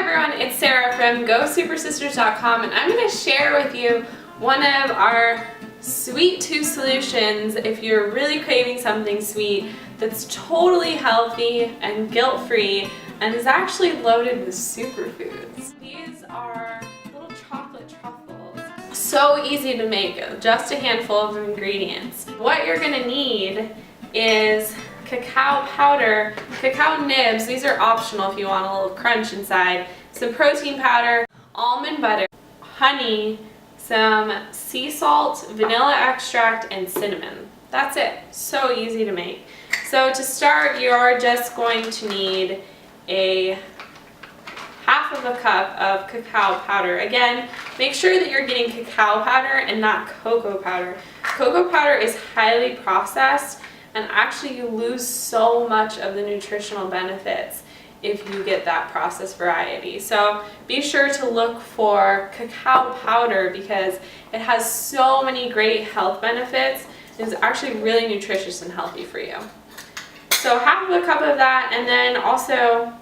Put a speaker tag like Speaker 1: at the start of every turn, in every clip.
Speaker 1: everyone, it's Sarah from GoSupersisters.com, and I'm going to share with you one of our sweet tooth solutions if you're really craving something sweet that's totally healthy and guilt-free and is actually loaded with superfoods. These are little chocolate truffles. So easy to make, just a handful of ingredients. What you're going to need is cacao powder, cacao nibs, these are optional if you want a little crunch inside, some protein powder, almond butter, honey, some sea salt, vanilla extract, and cinnamon. That's it. So easy to make. So to start, you are just going to need a half of a cup of cacao powder. Again, make sure that you're getting cacao powder and not cocoa powder. Cocoa powder is highly processed, and actually you lose so much of the nutritional benefits if you get that processed variety. So be sure to look for cacao powder because it has so many great health benefits. It's actually really nutritious and healthy for you. So half of a cup of that, and then also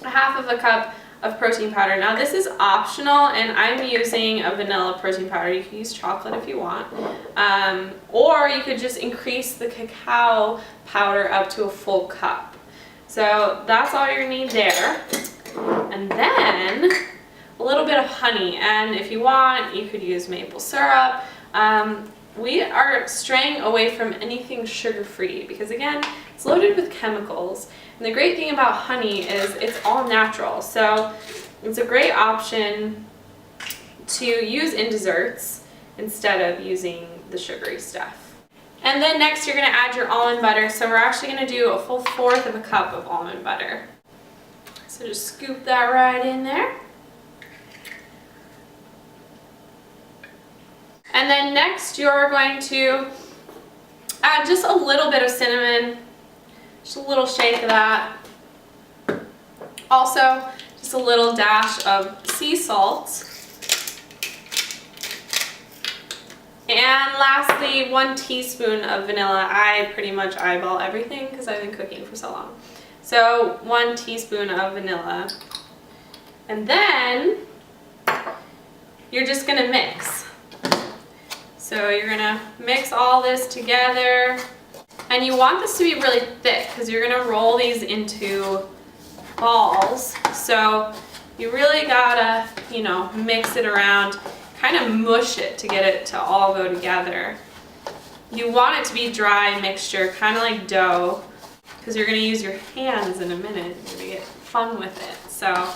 Speaker 1: half of a cup of protein powder. Now this is optional, and I'm using a vanilla protein powder. You can use chocolate if you want, or you could just increase the cacao powder up to a full cup. So that's all you need there. And then a little bit of honey, and if you want, you could use maple syrup. We are straying away from anything sugar-free because, again, it's loaded with chemicals. And the great thing about honey is it's all natural, so it's a great option to use in desserts instead of using the sugary stuff. And then next you're going to add your almond butter, so we're actually going to do a full 1/4 of a cup of almond butter. So just scoop that right in there. And then next you're going to add just a little bit of cinnamon, just a little shake of that. Also, just a little dash of sea salt. And lastly, 1 teaspoon of vanilla. I pretty much eyeball everything because I've been cooking for so long. So 1 teaspoon of vanilla. And then you're just going to mix. So you're going to mix all this together. And you want this to be really thick because you're going to roll these into balls. So you really gotta, mix it around, kind of mush it to get it to all go together. You want it to be dry mixture, kind of like dough, because you're going to use your hands in a minute. You're going to get fun with it. So,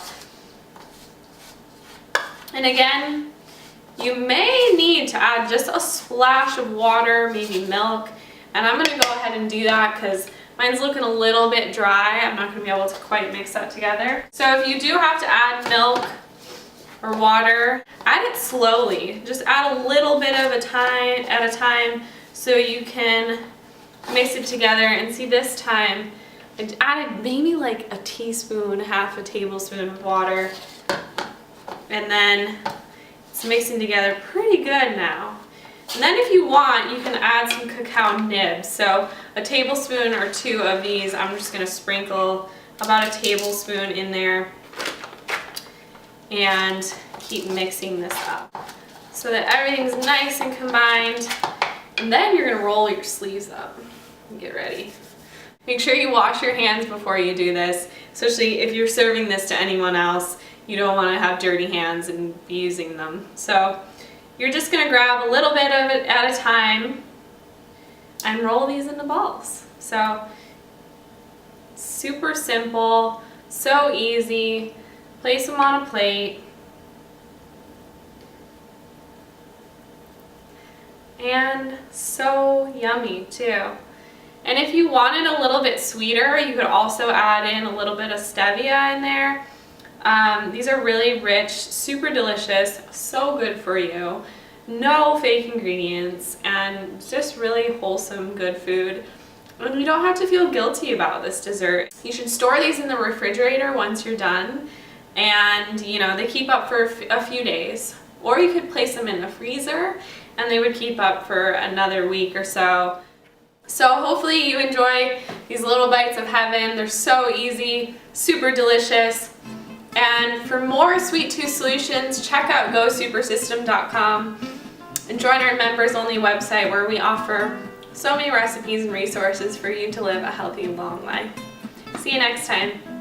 Speaker 1: and again, you may need to add just a splash of water, maybe milk. And I'm going to go ahead and do that because mine's looking a little bit dry. I'm not going to be able to quite mix that together. So if you do have to add milk or water, add it slowly. Just add a little bit of at a time so you can mix it together. And see, this time I added maybe like a teaspoon, half a tablespoon of water. And then it's mixing together pretty good now. And then if you want, you can add some cacao nibs. So a tablespoon or 2 of these, I'm just going to sprinkle about a tablespoon in there and keep mixing this up so that everything's nice and combined. And then you're going to roll your sleeves up and get ready. Make sure you wash your hands before you do this, especially if you're serving this to anyone else. You don't want to have dirty hands and be using them. So you're just going to grab a little bit of it at a time and roll these into balls. So super simple, so easy. Place them on a plate. And so yummy too. And if you wanted a little bit sweeter, you could also add in a little bit of stevia in there. These are really rich, super delicious, so good for you. No fake ingredients, and just really wholesome, good food. And you don't have to feel guilty about this dessert. You should store these in the refrigerator once you're done, and they keep up for a few days. Or you could place them in the freezer and they would keep up for another week or so. So hopefully you enjoy these little bites of heaven. They're so easy, super delicious. And for more sweet tooth solutions, check out gosupersystem.com and join our members only website where we offer so many recipes and resources for you to live a healthy, long life. See you next time.